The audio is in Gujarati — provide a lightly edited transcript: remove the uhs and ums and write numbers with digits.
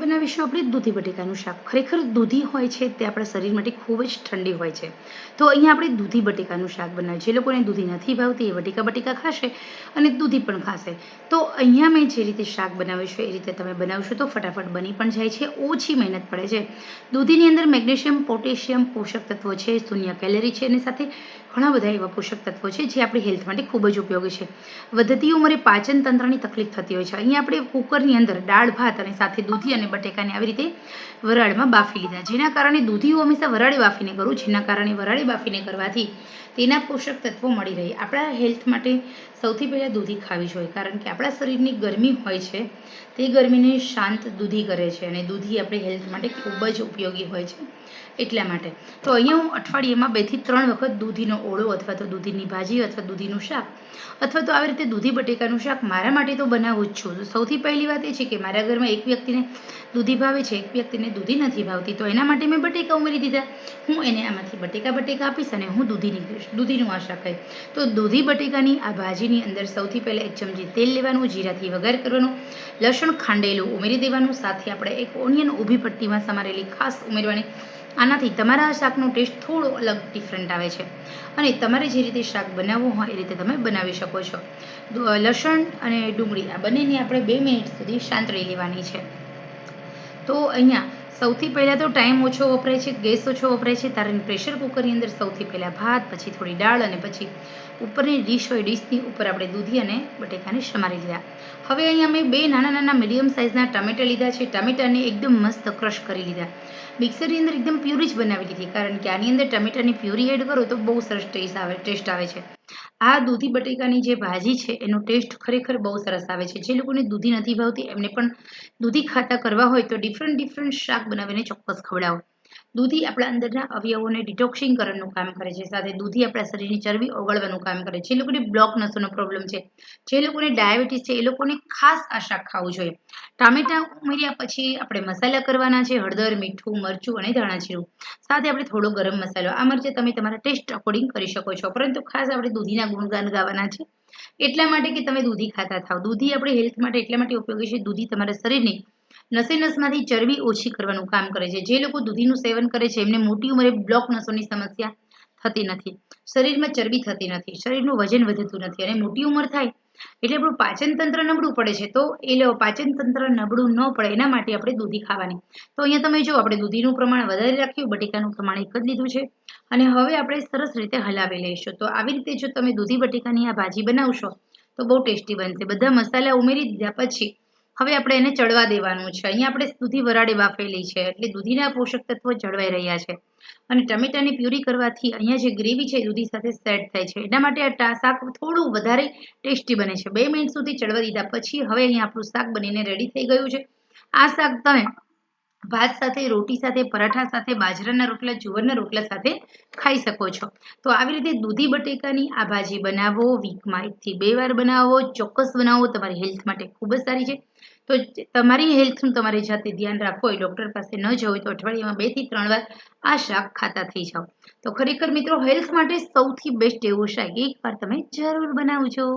બનાવીશું આપણે દૂધી બટેકાનું શાક. ખરેખર દૂધી હોય છે તે આપણા શરીર માટે ખૂબ જ ઠંડી હોય છે. તો અહીંયા આપણે દૂધી બટેકાનું શાક બનાવ્યું. જે લોકોને દૂધી નથી ભાવતી એ બટેકા ખાશે અને દૂધી પણ ખાશે. તો અહીંયા મેં જે રીતે શાક બનાવ્યું છે એ રીતે તમે બનાવશો તો ફટાફટ બની પણ જાય છે, ઓછી મહેનત પડે છે. દૂધીની અંદર મેગ્નેશિયમ, પોટેશિયમ પોષક તત્વો છે, શૂન્ય કેલરી છે અને સાથે ઘણા બધા એવા પોષક તત્વો છે જે આપણી હેલ્થ માટે ખૂબ જ ઉપયોગી છે. વધતી ઉંમરે પાચન તંત્રની તકલીફ થતી હોય છે. અહીંયા આપણે કુકરની અંદર દાળ ભાત અને સાથે દૂધી અને બટેકાને આવી રીતે વરાળમાં બાફી લીધા, જેના કારણે દૂધી હું હંમેશા વરાળે બાફીને કરું, જેના કારણે વરાળે બાફીને કરવાથી તેના પોષક તત્વો મળી રહે. આપણા હેલ્થ માટે સૌથી પહેલાં દૂધી ખાવી જોઈએ, કારણ કે આપણા શરીરની ગરમી હોય છે તે ગરમીને શાંત દૂધી કરે છે અને દૂધી આપણી હેલ્થ માટે ખૂબ જ ઉપયોગી હોય છે. એટલા માટે તો અહીંયા હું અઠવાડિયામાં 2 થી 3 વખત દૂધીનો ઓળો અથવા તો દૂધીની ભાજી અથવા દૂધીનું શાક અથવા તો આવી રીતે દૂધી બટેકાનું શાક મારા માટે તો બનાવું જ છું. સૌથી પહેલી વાત એ છે કે મારા ઘરમાં એક વ્યક્તિને દૂધી ભાવે છે, એક વ્યક્તિને દૂધી નથી ભાવતી, તો એના માટે મેં બટેકા ઉમેરી દીધા. હું એને આમાંથી બટેકા આપીશ અને હું દૂધીનું આ શાક ખાઈશ. તો દૂધી બટેકાની આ ભાજીની અંદર સૌથી પહેલાં 1 ચમચી તેલ લેવાનું, જીરાથી વઘાર કરવાનું, લસણ ખાંડેલું ઉમેરી દેવાનું, સાથે આપણે 1 ઓનિયન ઊભી પટ્ટીમાં સમારેલી ખાસ ઉમેરવાની. આનાથી તમારા શાકનો ટેસ્ટ થોડો અલગ ડિફરન્ટ આવે છે અને તમારે જે રીતે શાક બનાવવું હોય એ રીતે તમે બનાવી શકો છો. લસણ અને ડુંગળી આ બંનેને આપણે 2 મિનિટ સુધી સાંતળી લેવાની છે. તો અહીંયા સૌથી પહેલાં તો ટાઈમ ઓછો વપરાય છે, ગેસ ઓછો વપરાય છે, કારણ પ્રેશર કુકરની અંદર સૌથી પહેલાં ભાત, પછી થોડી દાળ અને પછી ઉપરની ડીશ હોય, ડીશની ઉપર આપણે દૂધી અને બટેકાને સમારી લીધા. હવે અહીંયા મેં 2 નાના મીડિયમ સાઇઝના ટામેટાં લીધા છે. ટામેટાને એકદમ મસ્ત ક્રશ કરી લીધા. મિક્સરની અંદર એકદમ પ્યુરી જ બનાવી લીધી, કારણ કે આની અંદર ટામેટાની પ્યુરી એડ કરો તો બહુ સરસ ટેસ્ટ આવે છે. આ દૂધી બટેકાની જે ભાજી છે એનો ટેસ્ટ ખરેખર બહુ સરસ આવે છે. જે લોકોને દૂધી નથી ભાવતી એમને પણ દૂધી ખાતા કરવા હોય તો ડિફરન્ટ શાક બનાવીને ચોક્કસ ખવડાવો. દૂધી આપણા અંદરના અવયવોને ડિટોક્સિંગ કરવાનું કામ કરે છે, સાથે દૂધી આપણા શરીરની ચરબી ઓગળવાનું કામ કરે છે. જે લોકોને બ્લોક નસોનો પ્રોબ્લેમ છે, જે લોકોને ડાયાબિટીસ છે, એ લોકોને ખાસ આ શાક ખાવું જોઈએ. ટામેટાં ઉમેર્યા પછી આપણે મસાલા કરવાના છે: હળદર, મીઠું, મરચું અને ધાણા જીરું. સાથે આપણે થોડો ગરમ મસાલો. આ મરચે તમે તમારા ટેસ્ટ અકોર્ડિંગ કરી શકો છો, પરંતુ ખાસ આપણે દૂધીના ગુણગાન ગાવાના છે એટલા માટે કે તમે દૂધી ખાતા થાવ. દૂધી આપણી હેલ્થ માટે એટલા માટે ઉપયોગી છે. દૂધી તમારા શરીરની નસોમાંથી ચરબી ઓછી કરવાનું કામ કરે છે. જે લોકો દૂધીનું સેવન કરે છે એમને મોટી ઉંમરે બ્લોક નસોની સમસ્યા થતી નથી, શરીરમાં ચરબી થતી નથી, શરીરનું વજન વધતું નથી અને મોટી ઉંમર થાય એટલે આપણું પાચન તંત્ર નબળું પડે છે. તો એ પાચન તંત્ર નબળું ન પડે એના માટે આપણે દૂધી ખાવાની. તો અહીંયા તમે જો આપણે દૂધીનું પ્રમાણ વધારે રાખ્યું, બટેકાનું પ્રમાણ એક જ લીધું છે અને હવે આપણે સરસ રીતે હલાવી લઈશું. તો આવી રીતે જો તમે દૂધી બટેકાની આ ભાજી બનાવશો તો બહુ ટેસ્ટી બનશે. બધા મસાલા ઉમેરી દીધા પછી હવે આપણે એને ચડવા દેવાનું છે. અહીંયા આપણે દૂધી વરાળે બાફેલી છે એટલે દૂધીના પોષક તત્વો જળવાઈ રહ્યા છે અને ટમેટાની પ્યુરી કરવાથી અહીંયા જે ગ્રેવી છે દૂધી સાથે સેટ થાય છે. એના માટે આ શાક થોડું વધારે ટેસ્ટી બને છે. 2 મિનિટ સુધી ચડવા દીધા પછી હવે અહીંયા આપણું શાક બનીને રેડી થઈ ગયું છે. આ શાક તમે ભાત સાથે, રોટી સાથે, પરાઠા સાથે, બાજરાના રોટલા, જુવારના રોટલા સાથે ખાઈ શકો છો. તો આવી રીતે દૂધી બટેકાની આ ભાજી બનાવો, વીકમાં 1 થી 2 વાર બનાવો, ચોક્કસ બનાવો, તમારી હેલ્થ માટે ખૂબ જ સારી છે. તો તમારી હેલ્થનું તમારે જાતે ધ્યાન રાખવું હોય, ડૉક્ટર પાસે ન જવું હોય તો અઠવાડિયામાં 2 થી 3 વાર આ શાક ખાતા થઈ જાઓ. તો ખરેખર મિત્રો હેલ્થ માટે સૌથી બેસ્ટ એવું શાક એકવાર તમે જરૂર બનાવજો.